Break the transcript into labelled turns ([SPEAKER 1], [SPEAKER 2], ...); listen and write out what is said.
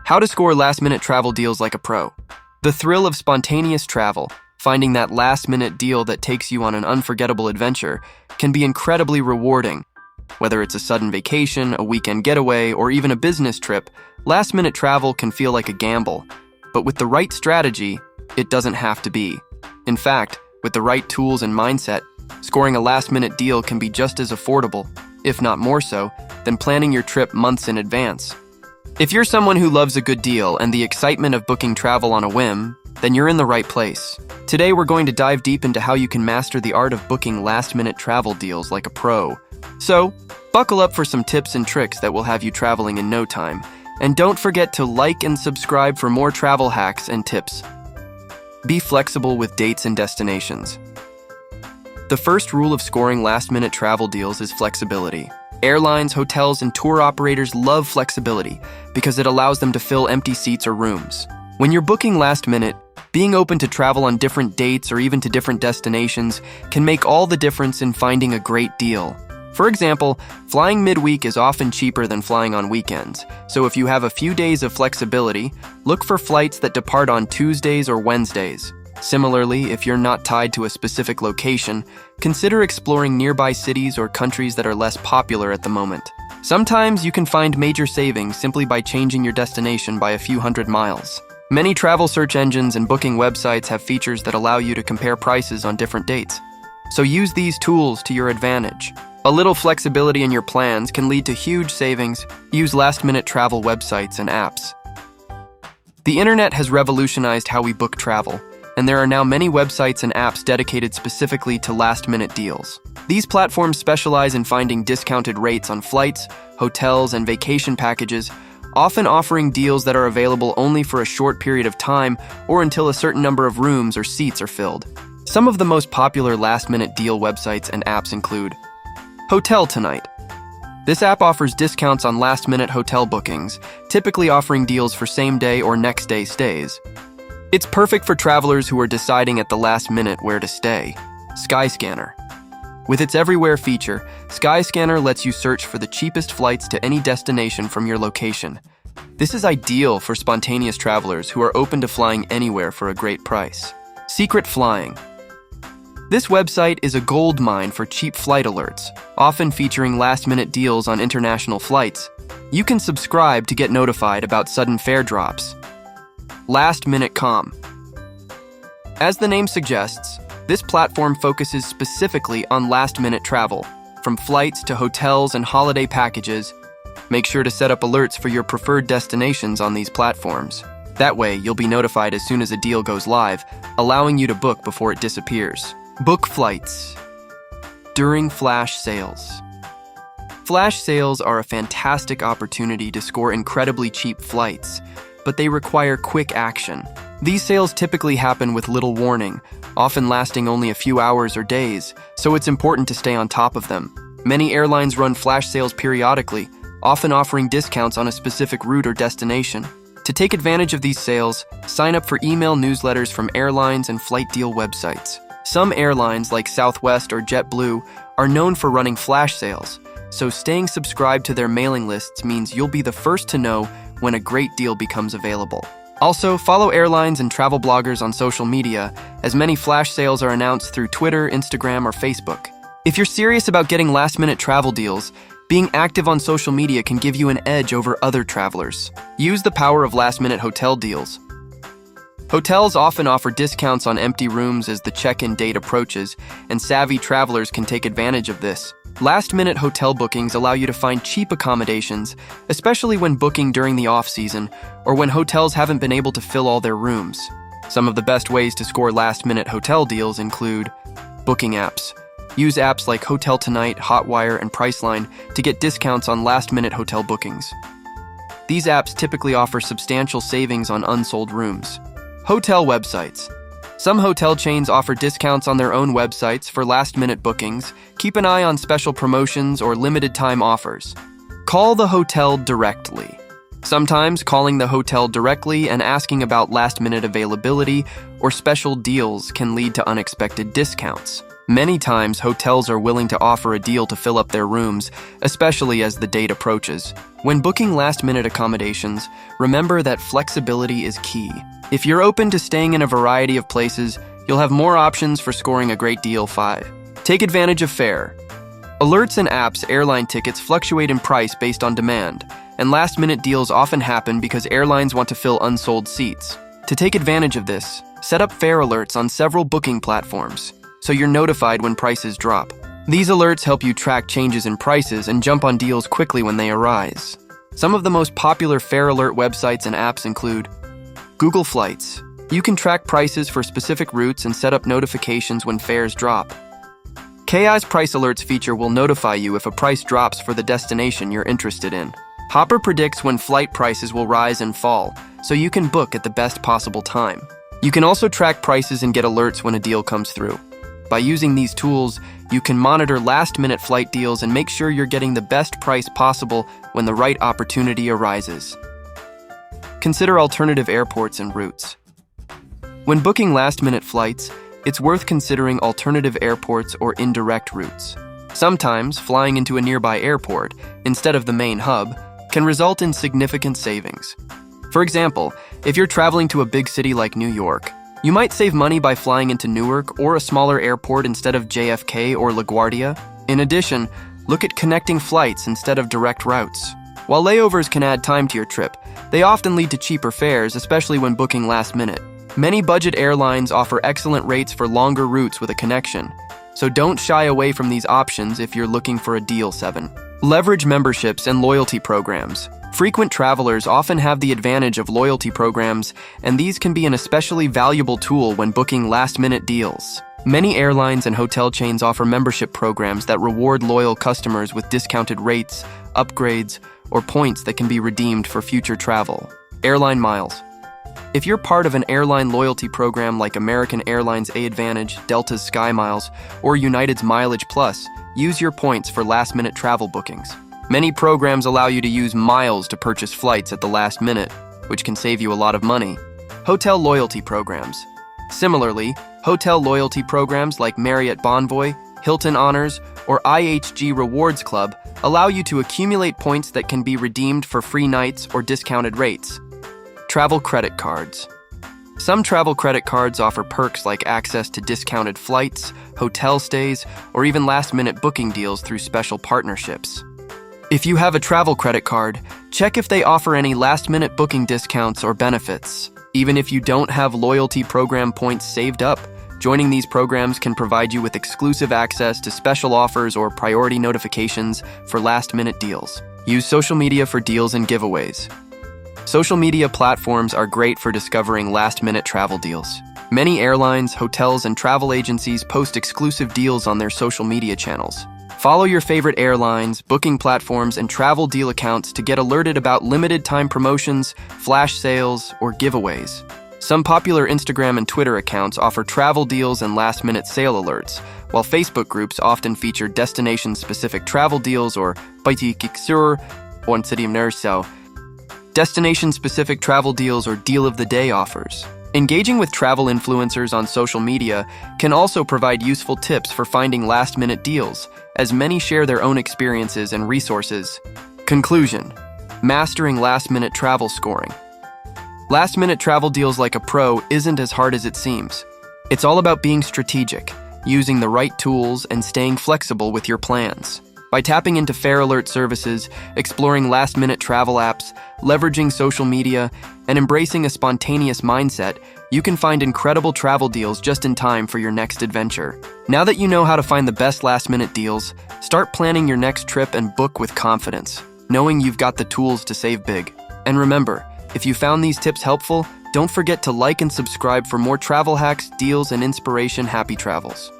[SPEAKER 1] How to score last-minute travel deals like a pro. The thrill of spontaneous travel, finding that last-minute deal that takes you on an unforgettable adventure, can be incredibly rewarding. Whether it's a sudden vacation, a weekend getaway, or even a business trip, last-minute travel can feel like a gamble. But with the right strategy, it doesn't have to be. In fact, with the right tools and mindset, scoring a last-minute deal can be just as affordable, if not more so, than planning your trip months in advance. If you're someone who loves a good deal and the excitement of booking travel on a whim, then you're in the right place. Today we're going to dive deep into how you can master the art of booking last-minute travel deals like a pro. So, buckle up for some tips and tricks that will have you traveling in no time. And don't forget to like and subscribe for more travel hacks and tips. Be flexible with dates and destinations. The first rule of scoring last-minute travel deals is flexibility. Airlines, hotels, and tour operators love flexibility because it allows them to fill empty seats or rooms. When you're booking last minute, being open to travel on different dates or even to different destinations can make all the difference in finding a great deal. For example, flying midweek is often cheaper than flying on weekends, so if you have a few days of flexibility, look for flights that depart on Tuesdays or Wednesdays. Similarly, if you're not tied to a specific location, consider exploring nearby cities or countries that are less popular at the moment. Sometimes you can find major savings simply by changing your destination by a few hundred miles. Many travel search engines and booking websites have features that allow you to compare prices on different dates. So use these tools to your advantage. A little flexibility in your plans can lead to huge savings. Use last-minute travel websites and apps. The internet has revolutionized how we book travel, and there are now many websites and apps dedicated specifically to last-minute deals. These platforms specialize in finding discounted rates on flights, hotels, and vacation packages, often offering deals that are available only for a short period of time or until a certain number of rooms or seats are filled. Some of the most popular last-minute deal websites and apps include Hotel Tonight. This app offers discounts on last-minute hotel bookings, typically offering deals for same-day or next-day stays. It's perfect for travelers who are deciding at the last minute where to stay. Skyscanner. With its everywhere feature, Skyscanner lets you search for the cheapest flights to any destination from your location. This is ideal for spontaneous travelers who are open to flying anywhere for a great price. Secret Flying. This website is a gold mine for cheap flight alerts, often featuring last-minute deals on international flights. You can subscribe to get notified about sudden fare drops. Last-minute.com. As the name suggests, this platform focuses specifically on last-minute travel, from flights to hotels and holiday packages. Make sure to set up alerts for your preferred destinations on these platforms. That way, you'll be notified as soon as a deal goes live, allowing you to book before it disappears. Book flights during flash sales. Flash sales are a fantastic opportunity to score incredibly cheap flights, but they require quick action. These sales typically happen with little warning, often lasting only a few hours or days, so it's important to stay on top of them. Many airlines run flash sales periodically, often offering discounts on a specific route or destination. To take advantage of these sales, sign up for email newsletters from airlines and flight deal websites. Some airlines, like Southwest or JetBlue, are known for running flash sales, so staying subscribed to their mailing lists means you'll be the first to know when a great deal becomes available. Also, follow airlines and travel bloggers on social media, as many flash sales are announced through Twitter, Instagram, or Facebook. If you're serious about getting last-minute travel deals, being active on social media can give you an edge over other travelers. Use the power of last-minute hotel deals. Hotels often offer discounts on empty rooms as the check-in date approaches, and savvy travelers can take advantage of this. Last-minute hotel bookings allow you to find cheap accommodations, especially when booking during the off-season or when hotels haven't been able to fill all their rooms. Some of the best ways to score last-minute hotel deals include booking apps. Use apps like Hotel Tonight, Hotwire, and Priceline to get discounts on last-minute hotel bookings. These apps typically offer substantial savings on unsold rooms. Hotel websites. Some hotel chains offer discounts on their own websites for last-minute bookings. Keep an eye on special promotions or limited-time offers. Call the hotel directly. Sometimes calling the hotel directly and asking about last-minute availability or special deals can lead to unexpected discounts. Many times, hotels are willing to offer a deal to fill up their rooms, especially as the date approaches. When booking last-minute accommodations, remember that flexibility is key. If you're open to staying in a variety of places, you'll have more options for scoring a great deal. 5. Take advantage of fare. Alerts and apps, airline tickets fluctuate in price based on demand, and last-minute deals often happen because airlines want to fill unsold seats. To take advantage of this, set up fare alerts on several booking platforms, so you're notified when prices drop. These alerts help you track changes in prices and jump on deals quickly when they arise. Some of the most popular fare alert websites and apps include Google Flights. You can track prices for specific routes and set up notifications when fares drop. KI's Price Alerts feature will notify you if a price drops for the destination you're interested in. Hopper predicts when flight prices will rise and fall, so you can book at the best possible time. You can also track prices and get alerts when a deal comes through. By using these tools, you can monitor last-minute flight deals and make sure you're getting the best price possible when the right opportunity arises. Consider alternative airports and routes. When booking last-minute flights, it's worth considering alternative airports or indirect routes. Sometimes, flying into a nearby airport, instead of the main hub, can result in significant savings. For example, if you're traveling to a big city like New York, you might save money by flying into Newark or a smaller airport instead of JFK or LaGuardia. In addition, look at connecting flights instead of direct routes. While layovers can add time to your trip, they often lead to cheaper fares, especially when booking last minute. Many budget airlines offer excellent rates for longer routes with a connection, so don't shy away from these options if you're looking for a deal. 7. Leverage memberships and loyalty programs. Frequent travelers often have the advantage of loyalty programs, and these can be an especially valuable tool when booking last-minute deals. Many airlines and hotel chains offer membership programs that reward loyal customers with discounted rates, upgrades, or points that can be redeemed for future travel. Airline miles. If you're part of an airline loyalty program like American Airlines AAdvantage, Delta's Sky Miles, or United's Mileage Plus, use your points for last-minute travel bookings. Many programs allow you to use miles to purchase flights at the last minute, which can save you a lot of money. Hotel loyalty programs. Similarly, hotel loyalty programs like Marriott Bonvoy, Hilton Honors, or IHG Rewards Club allow you to accumulate points that can be redeemed for free nights or discounted rates. Travel credit cards. Some travel credit cards offer perks like access to discounted flights, hotel stays, or even last-minute booking deals through special partnerships. If you have a travel credit card, check if they offer any last-minute booking discounts or benefits. Even if you don't have loyalty program points saved up, joining these programs can provide you with exclusive access to special offers or priority notifications for last-minute deals. Use social media for deals and giveaways. Social media platforms are great for discovering last-minute travel deals. Many airlines, hotels, and travel agencies post exclusive deals on their social media channels. Follow your favorite airlines, booking platforms, and travel deal accounts to get alerted about limited-time promotions, flash sales, or giveaways. Some popular Instagram and Twitter accounts offer travel deals and last-minute sale alerts, while Facebook groups often feature destination-specific travel deals or destination-specific travel deals or deal of the day offers. Engaging with travel influencers on social media can also provide useful tips for finding last-minute deals, as many share their own experiences and resources. Conclusion: mastering last-minute travel scoring. Last-minute travel deals like a pro isn't as hard as it seems. It's all about being strategic, using the right tools, and staying flexible with your plans. By tapping into fare alert services, exploring last-minute travel apps, leveraging social media, and embracing a spontaneous mindset, you can find incredible travel deals just in time for your next adventure. Now that you know how to find the best last-minute deals, start planning your next trip and book with confidence, knowing you've got the tools to save big. And remember, if you found these tips helpful, don't forget to like and subscribe for more travel hacks, deals, and inspiration. Happy travels!